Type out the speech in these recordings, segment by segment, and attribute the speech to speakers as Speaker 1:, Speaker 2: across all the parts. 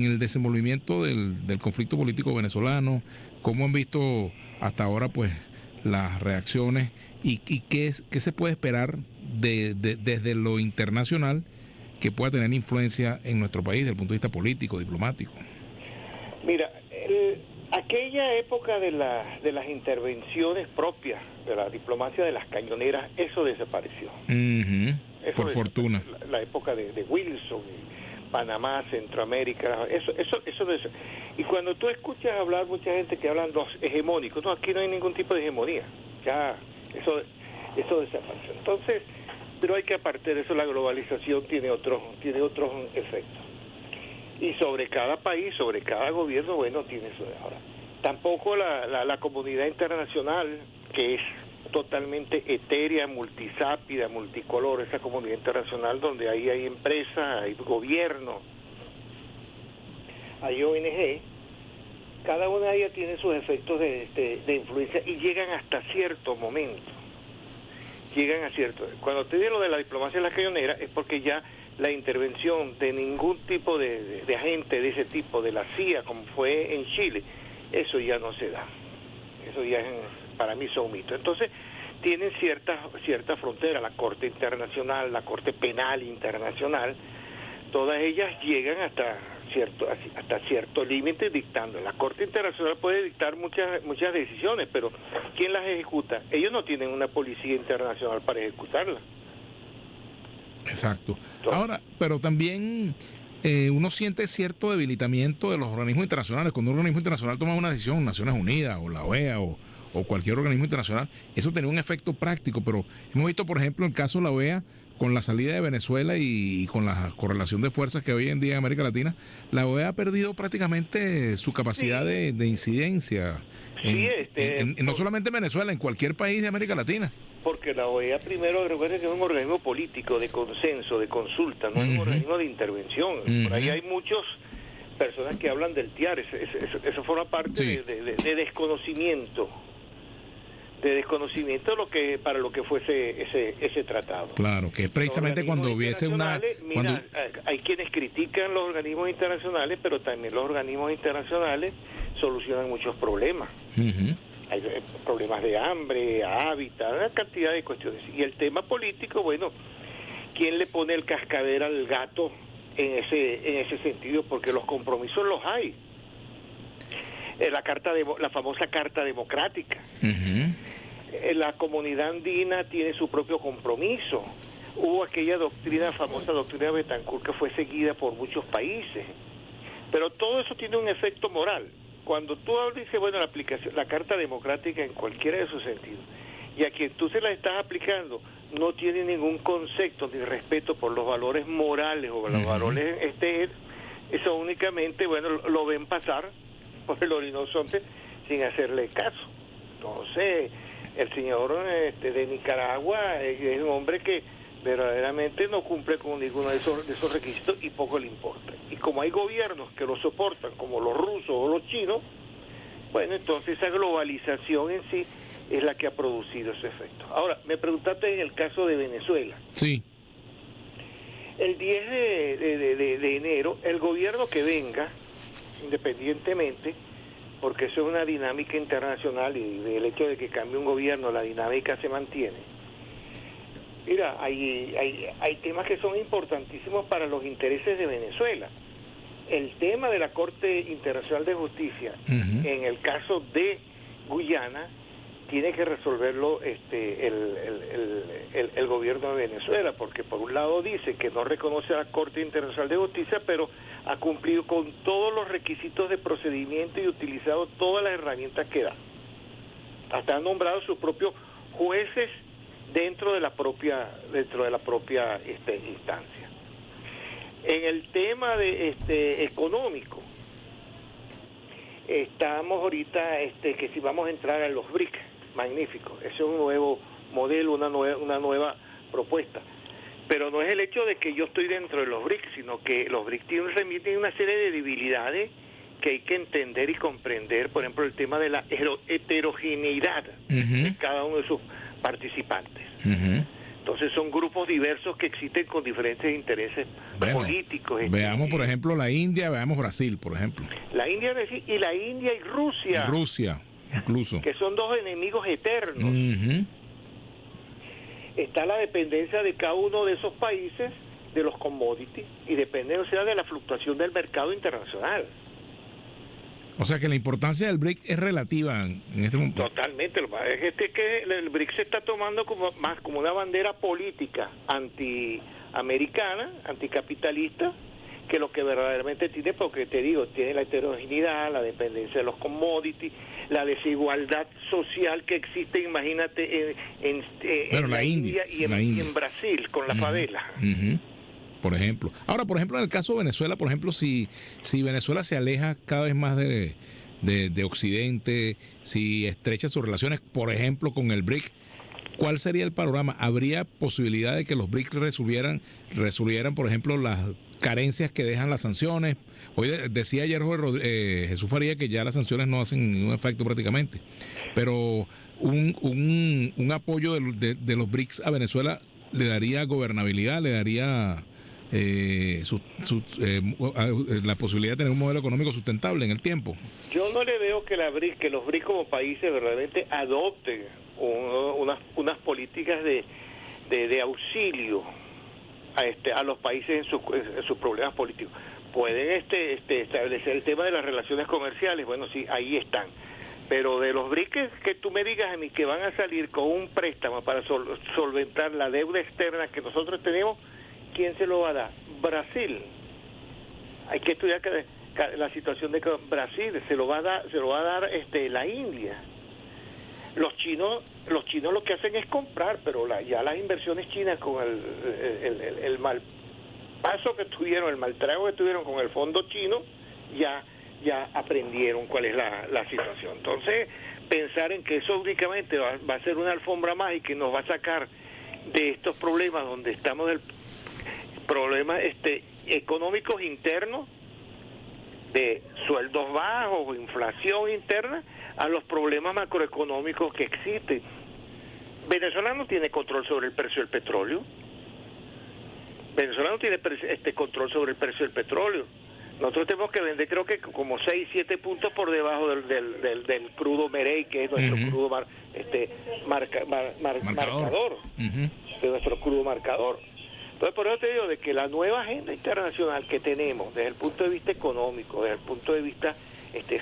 Speaker 1: en el desenvolvimiento del conflicto político venezolano, cómo han visto hasta ahora pues las reacciones y qué se puede esperar desde lo internacional que pueda tener influencia en nuestro país desde el punto de vista político, diplomático.
Speaker 2: Mira, aquella época de las intervenciones propias de la diplomacia de las cañoneras, eso desapareció.
Speaker 1: Por fortuna.
Speaker 2: La época de Wilson, Panamá, Centroamérica, eso y cuando tú escuchas hablar mucha gente que hablan los hegemónicos, no, aquí no hay ningún tipo de hegemonía, ya eso desapareció. Entonces, pero hay que aparte de eso, la globalización tiene otros efectos. Y sobre cada país, sobre cada gobierno, bueno, tiene eso. Ahora, tampoco la comunidad internacional, que es totalmente etérea, multisápida, multicolor, esa comunidad internacional donde ahí hay empresas, hay gobierno, hay ONG, cada una de ellas tiene sus efectos de influencia y llegan hasta cierto momento. Cuando te digo lo de la diplomacia de las cañoneras es porque ya la intervención de ningún tipo de agente de ese tipo, de la CIA, como fue en Chile, eso ya no se da. Eso ya para mí son mitos. Entonces, tienen cierta frontera, la Corte Internacional, la Corte Penal Internacional, todas ellas llegan hasta cierto límite dictando. La Corte Internacional puede dictar muchas decisiones, pero ¿quién las ejecuta? Ellos no tienen una policía internacional para ejecutarlas.
Speaker 1: Exacto. Ahora, pero también uno siente cierto debilitamiento de los organismos internacionales. Cuando un organismo internacional toma una decisión, Naciones Unidas o la OEA o cualquier organismo internacional, eso tenía un efecto práctico, pero hemos visto, por ejemplo, el caso de la OEA, con la salida de Venezuela y con la correlación de fuerzas que hoy en día en América Latina, la OEA ha perdido prácticamente su capacidad de incidencia, no solamente en Venezuela, en cualquier país de América Latina.
Speaker 2: Porque la OEA, primero, recuerden que es un organismo político, de consenso, de consulta, no es un organismo de intervención. Por ahí hay muchas personas que hablan del TIAR, eso forma parte de desconocimiento. De desconocimiento para lo que fuese ese tratado.
Speaker 1: Claro, que es precisamente cuando hubiese una...
Speaker 2: Mira, hay quienes critican los organismos internacionales, pero también los organismos internacionales solucionan muchos problemas. Hay problemas de hambre, hábitat, una cantidad de cuestiones. Y el tema político, bueno, ¿quién le pone el cascabel al gato en ese sentido? Porque los compromisos los hay. La famosa Carta Democrática. La comunidad andina tiene su propio compromiso. Hubo aquella famosa doctrina Betancourt, que fue seguida por muchos países. Pero todo eso tiene un efecto moral. Cuando tú dices, bueno, la Carta Democrática en cualquiera de sus sentidos, y a quien tú se la estás aplicando no tiene ningún concepto ni respeto por los valores morales o los valores eso únicamente, bueno, lo ven pasar por el horizonte sin hacerle caso. Entonces, el señor de Nicaragua es un hombre que verdaderamente no cumple con ninguno de esos requisitos y poco le importa. Y como hay gobiernos que lo soportan, como los rusos o los chinos, bueno, entonces esa globalización en sí es la que ha producido ese efecto. Ahora, me preguntaste en el caso de Venezuela.
Speaker 1: Sí.
Speaker 2: El 10 de enero, el gobierno que venga, independientemente, porque eso es una dinámica internacional y del hecho de que cambie un gobierno, la dinámica se mantiene. Mira, hay temas que son importantísimos para los intereses de Venezuela. El tema de la Corte Internacional de Justicia, en el caso de Guyana, tiene que resolverlo el gobierno de Venezuela, porque por un lado dice que no reconoce a la Corte Internacional de Justicia, pero ha cumplido con todos los requisitos de procedimiento y utilizado todas las herramientas que da. Hasta ha nombrado sus propios jueces dentro de la propia instancia. En el tema económico, estamos ahorita que si vamos a entrar a los BRIC, magnífico, ese es un nuevo modelo, una nueva propuesta. Pero no es el hecho de que yo estoy dentro de los BRIC, sino que los BRIC remiten una serie de debilidades que hay que entender y comprender. Por ejemplo, el tema de la heterogeneidad de cada uno de sus participantes. Entonces son grupos diversos que existen con diferentes intereses políticos.
Speaker 1: Veamos, por ejemplo, la India, veamos Brasil, por ejemplo.
Speaker 2: La India y Rusia.
Speaker 1: Y Rusia, incluso.
Speaker 2: Que son dos enemigos eternos. Está la dependencia de cada uno de esos países de los commodities y depende, o sea, de la fluctuación del mercado internacional.
Speaker 1: O sea que la importancia del BRIC es relativa en este momento.
Speaker 2: Totalmente. Es que el BRIC se está tomando más como una bandera política antiamericana, anticapitalista, que lo que verdaderamente tiene, porque te digo, tiene la heterogeneidad, la dependencia de los commodities, la desigualdad social que existe, imagínate, en la India y en Brasil, con la favela.
Speaker 1: Por ejemplo. Ahora, por ejemplo, en el caso de Venezuela, por ejemplo, si Venezuela se aleja cada vez más de Occidente, si estrecha sus relaciones, por ejemplo, con el BRIC, ¿cuál sería el panorama? ¿Habría posibilidad de que los BRIC resolvieran, por ejemplo, las carencias que dejan las sanciones? Hoy decía ayer Jesús Faría que ya las sanciones no hacen ningún efecto prácticamente, pero un apoyo de los BRICS a Venezuela le daría gobernabilidad, le daría la posibilidad de tener un modelo económico sustentable en el tiempo.
Speaker 2: Yo no le veo que los BRICS como países verdaderamente adopten unas políticas de auxilio a los países en sus problemas políticos. Pueden establecer el tema de las relaciones comerciales, bueno, sí, ahí están. Pero de los BRICS, que tú me digas a mí que van a salir con un préstamo para solventar la deuda externa que nosotros tenemos, ¿quién se lo va a dar? Brasil. Hay que estudiar la situación de Brasil, se lo va a dar la India. Los chinos lo que hacen es comprar, pero ya las inversiones chinas con el mal paso que tuvieron, el mal trago que tuvieron con el fondo chino, ya aprendieron cuál es la situación. Entonces, pensar en que eso únicamente va a ser una alfombra mágica y nos va a sacar de estos problemas donde estamos del problemas económicos internos, de sueldos bajos, inflación interna, a los problemas macroeconómicos que existen. Venezuela no tiene control sobre el precio del petróleo. Venezuela no tiene control sobre el precio del petróleo. Nosotros tenemos que vender, creo que como 6-7 puntos por debajo del crudo Merey, que es nuestro crudo marcador, de nuestro crudo marcador. Entonces, por eso te digo de que la nueva agenda internacional que tenemos, desde el punto de vista económico, desde el punto de vista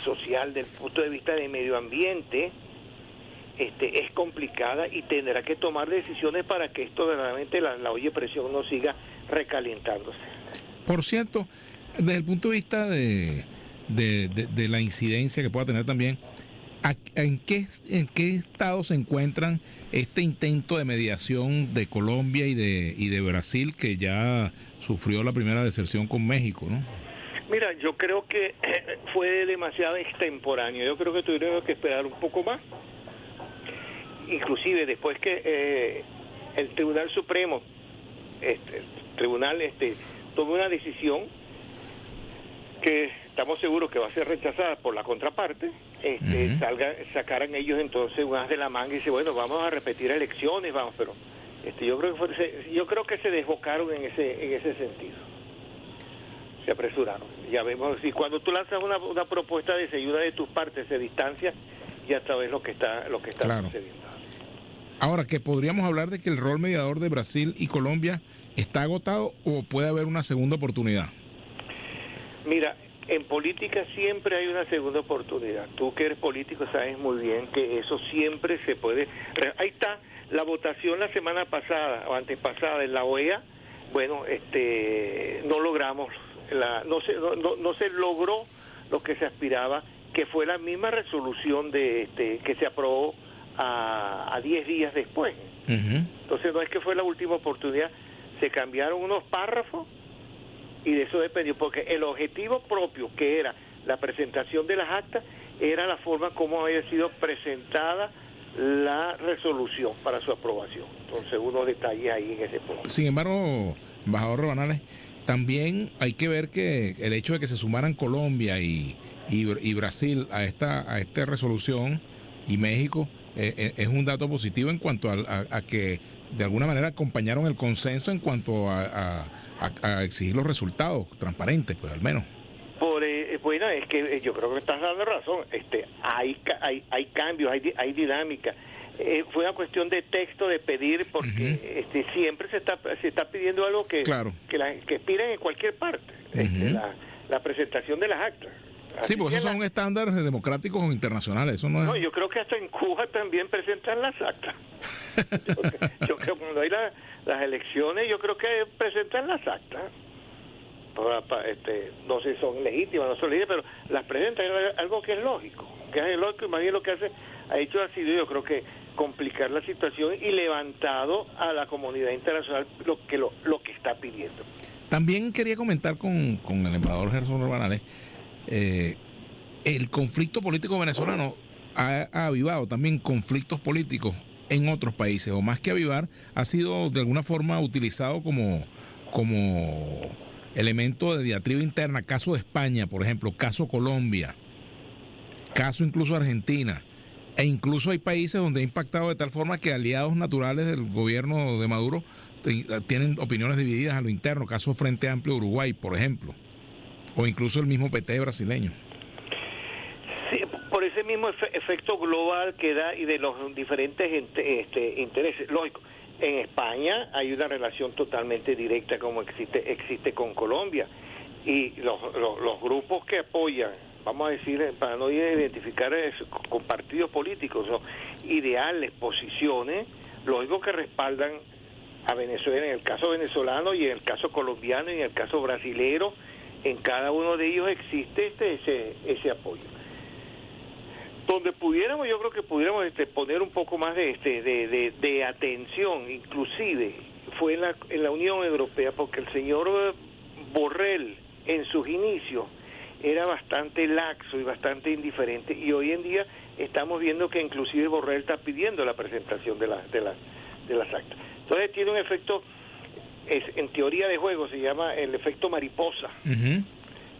Speaker 2: social, desde el punto de vista de medio ambiente, es complicada y tendrá que tomar decisiones para que esto verdaderamente la olla de presión no siga recalentándose.
Speaker 1: Por cierto, desde el punto de vista de la incidencia que pueda tener también, ¿en qué estado se encuentran este intento de mediación de Colombia y de Brasil, que ya sufrió la primera deserción con México, ¿no?
Speaker 2: Mira, yo creo que fue demasiado extemporáneo. Yo creo que tuvieron que esperar un poco más. Inclusive después que el Tribunal Supremo, tomó una decisión que estamos seguros que va a ser rechazada por la contraparte, sacaran ellos entonces un as de la manga y dice, bueno, vamos a repetir elecciones, pero yo creo que se desbocaron en ese sentido. Se apresuraron. Ya vemos, si cuando tú lanzas una propuesta de ayuda de tus partes, se distancia, ya sabes lo que está
Speaker 1: claro.
Speaker 2: sucediendo.
Speaker 1: Ahora, que podríamos hablar de que el rol mediador de Brasil y Colombia está agotado o puede haber una segunda oportunidad.
Speaker 2: Mira, en política siempre hay una segunda oportunidad. Tú que eres político sabes muy bien que eso siempre se puede. Ahí está la votación la semana pasada o antepasada en la OEA. Bueno, no logramos, no se logró lo que se aspiraba, que fue la misma resolución que se aprobó a 10 días después. Entonces no es que fue la última oportunidad, se cambiaron unos párrafos y de eso dependió, porque el objetivo propio, que era la presentación de las actas, era la forma como había sido presentada la resolución para su aprobación. Entonces unos detalles ahí en ese punto.
Speaker 1: Sin embargo, embajador Rabanales, también hay que ver que el hecho de que se sumaran Colombia y Brasil a esta resolución, y México, es un dato positivo en cuanto a que de alguna manera acompañaron el consenso en cuanto a exigir los resultados transparentes, pues al menos.
Speaker 2: Bueno, es que yo creo que estás dando razón. Hay cambios, hay dinámica. Fue una cuestión de texto, de pedir, porque siempre se está pidiendo algo que piden en cualquier parte, la presentación de las actas.
Speaker 1: Sí, porque esos son estándares democráticos o internacionales. Eso no es...
Speaker 2: No, yo creo que hasta en Cuba también presentan las actas. yo creo que cuando hay las elecciones, yo creo que presentan las actas. No sé si son legítimas, no son legítimas, pero las presentan, algo que es lógico, y más bien lo que ha hecho ha sido, yo creo que complicar la situación y levantado a la comunidad internacional lo que está pidiendo.
Speaker 1: También quería comentar con el embajador Gerson Urbanales, el conflicto político venezolano ha avivado también conflictos políticos en otros países, o más que avivar, ha sido de alguna forma utilizado como elemento de diatriba interna. Caso de España, por ejemplo, caso Colombia, caso incluso Argentina, e incluso hay países donde ha impactado de tal forma que aliados naturales del gobierno de Maduro tienen opiniones divididas a lo interno, caso Frente Amplio de Uruguay, por ejemplo, o incluso el mismo PT brasileño.
Speaker 2: Sí, por ese mismo efecto global que da y de los diferentes intereses. Lógico, en España hay una relación totalmente directa como existe con Colombia, y los grupos que apoyan, vamos a decir, para no identificar con partidos políticos, ¿no?, ideales, posiciones, lógico que respaldan a Venezuela en el caso venezolano y en el caso colombiano y en el caso brasilero. En cada uno de ellos existe ese apoyo. Donde pudiéramos, yo creo que pudiéramos poner un poco más de atención, inclusive, fue en la Unión Europea, porque el señor Borrell, en sus inicios, era bastante laxo y bastante indiferente, y hoy en día estamos viendo que inclusive Borrell está pidiendo la presentación de las actas. Entonces tiene un efecto, en teoría de juego se llama el efecto mariposa.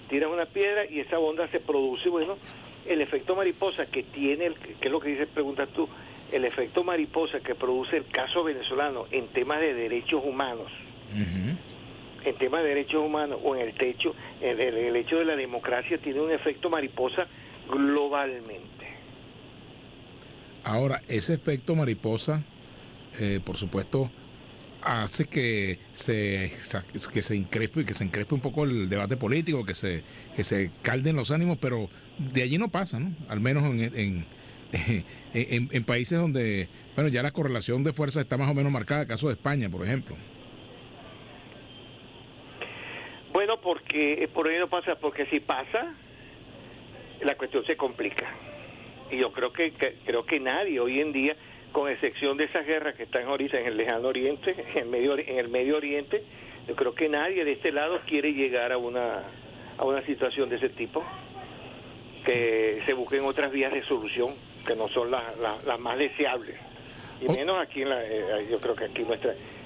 Speaker 2: Tiras una piedra y esa onda se produce, bueno, el efecto mariposa que tiene, que es lo que dices, preguntas tú, el efecto mariposa que produce el caso venezolano en temas de derechos humanos, en temas de derechos humanos o en el hecho de la democracia, tiene un efecto mariposa globalmente.
Speaker 1: Ahora, ese efecto mariposa, por supuesto, hace que se encrespe un poco el debate político, que se calden los ánimos, pero de allí no pasa, ¿no? Al menos en países donde, bueno, ya la correlación de fuerzas está más o menos marcada, caso de España, por ejemplo.
Speaker 2: Bueno, porque por ahí no pasa, porque si pasa, la cuestión se complica. Y yo creo que nadie hoy en día, con excepción de esas guerras que están ahorita en el lejano oriente, en el Medio Oriente, yo creo que nadie de este lado quiere llegar a una situación de ese tipo, que se busquen otras vías de solución que no son las más deseables, y menos aquí yo creo que aquí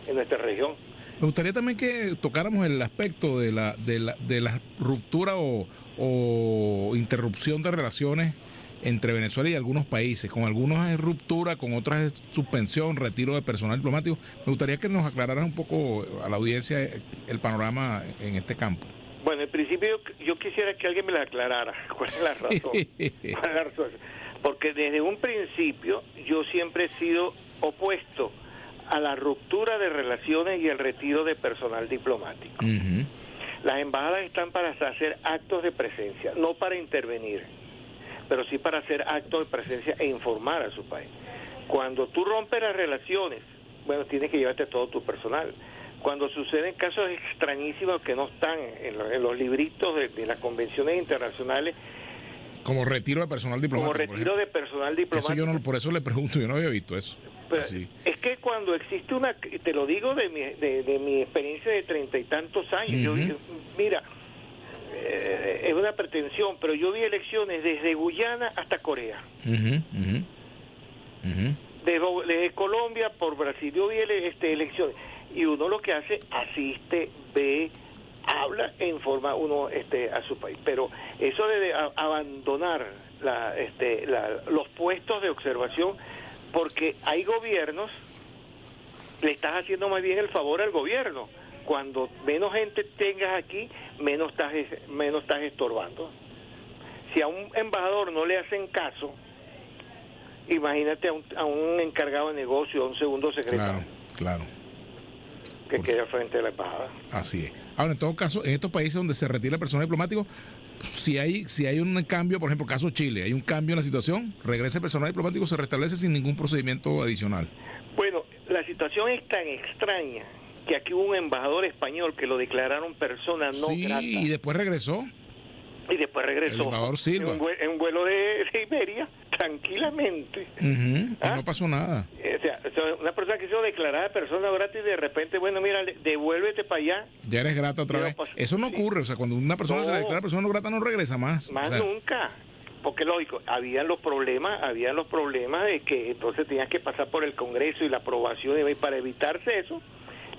Speaker 2: en nuestra región.
Speaker 1: Me gustaría también que tocáramos el aspecto de la ruptura o interrupción de relaciones entre Venezuela y algunos países. Con algunos es ruptura, con otras es suspensión, retiro de personal diplomático. Me gustaría que nos aclararas un poco a la audiencia el panorama en este campo.
Speaker 2: Bueno, en principio yo quisiera que alguien me la aclarara. ¿Cuál es la razón? ¿Cuál es la razón? Porque desde un principio yo siempre he sido opuesto a la ruptura de relaciones y el retiro de personal diplomático. Las embajadas están para hacer actos de presencia, no para intervenir, pero sí para hacer actos de presencia e informar a su país. Cuando tú rompes las relaciones, bueno, tienes que llevarte todo tu personal. Cuando suceden casos extrañísimos que no están en los libritos de las convenciones internacionales,
Speaker 1: como retiro de personal diplomático.
Speaker 2: Como retiro de personal diplomático.
Speaker 1: Eso por eso le pregunto, yo no había visto eso.
Speaker 2: Así. Es que cuando existe te lo digo de mi experiencia de 30 y tantos años, yo digo, mira, es una pretensión, pero yo vi elecciones desde Guyana hasta Corea. Desde Colombia por Brasil, yo vi elecciones, y uno lo que hace, asiste, ve, habla e informa uno a su país. Pero eso de abandonar los puestos de observación, porque hay gobiernos le estás haciendo más bien el favor al gobierno. Cuando menos gente tengas aquí, menos estás estorbando. Si a un embajador no le hacen caso, imagínate a un encargado de negocio, a un segundo secretario.
Speaker 1: Claro.
Speaker 2: Que quede al frente de la embajada.
Speaker 1: Así es. Ahora, en todo caso, en estos países donde se retira el personal diplomático, si hay un cambio, por ejemplo, caso Chile, hay un cambio en la situación, regresa el personal diplomático, se restablece sin ningún procedimiento adicional.
Speaker 2: Bueno, la situación es tan extraña que aquí hubo un embajador español que lo declararon persona no grata.
Speaker 1: Y después regresó.
Speaker 2: Y después regresó.
Speaker 1: El embajador Silva.
Speaker 2: En un vuelo de Iberia, tranquilamente.
Speaker 1: Y no pasó nada.
Speaker 2: O sea, una persona que se hizo declarada persona grata y de repente, bueno, mira, devuélvete para allá.
Speaker 1: Ya eres grata otra vez. Eso no ocurre. O sea, cuando una persona se declara persona no grata, no regresa más.
Speaker 2: Más nunca. Porque lógico, habían los problemas de que entonces tenías que pasar por el Congreso y la aprobación, y para evitarse eso,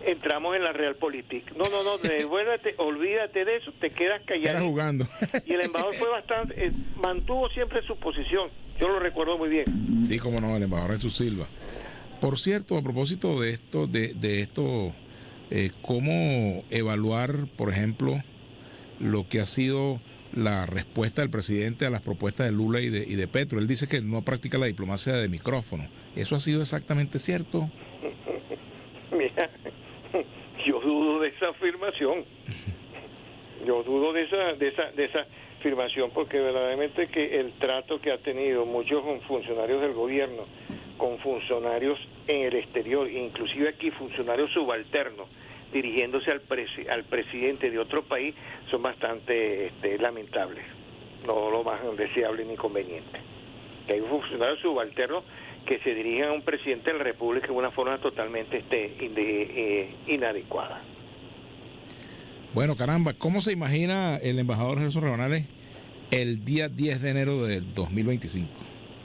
Speaker 2: entramos en la Realpolitik. No, devuélvete, olvídate de eso, te quedas callado.
Speaker 1: Era jugando.
Speaker 2: Y el embajador fue bastante, mantuvo siempre su posición. Yo lo recuerdo muy bien.
Speaker 1: Sí, cómo no, el embajador Jesús Silva. Por cierto, a propósito de esto, ¿cómo evaluar, por ejemplo, lo que ha sido la respuesta del presidente a las propuestas de Lula y de Petro? Él dice que no practica la diplomacia de micrófono. ¿Eso ha sido exactamente cierto?
Speaker 2: Mira, yo dudo de esa afirmación. Yo dudo de esa afirmación, porque verdaderamente que el trato que ha tenido muchos funcionarios del gobierno con funcionarios en el exterior, inclusive aquí funcionarios subalternos, dirigiéndose al presidente de otro país, son bastante lamentables, no lo más deseable ni conveniente. Que hay funcionarios subalternos que se dirigen a un presidente de la República de una forma totalmente inadecuada.
Speaker 1: Bueno, caramba, ¿cómo se imagina el embajador Jesús Rabanales el día 10 de enero del 2025?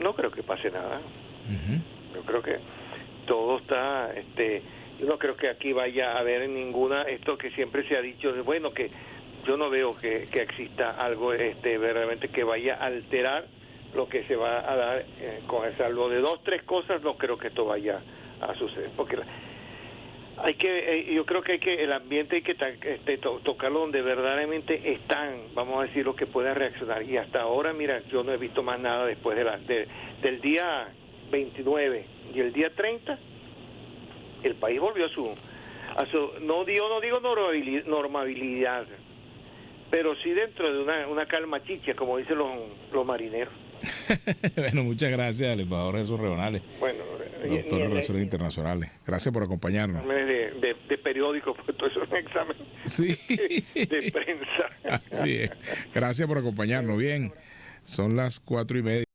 Speaker 2: No creo que pase nada. Yo creo que todo está... yo no creo que aquí vaya a haber ninguna... Esto que siempre se ha dicho, bueno, que yo no veo que exista algo verdaderamente que vaya a alterar lo que se va a dar con el salvo de 2, 3 cosas. No creo que esto vaya a suceder, porque yo creo que el ambiente hay que tocarlo donde verdaderamente están, vamos a decir, los que puedan reaccionar. Y hasta ahora, mira, yo no he visto más nada después del día 29 y el día 30. El país volvió a su no digo normabilidad, pero sí dentro de una calma chicha, como dicen los marineros.
Speaker 1: Bueno, muchas gracias al embajador Jesús Rabanales,
Speaker 2: bueno,
Speaker 1: doctor en Relaciones Internacionales. Gracias por acompañarnos.
Speaker 2: De periódico, pues todo eso es un examen de prensa.
Speaker 1: Así es. Gracias por acompañarnos. Bien, son las 4:30.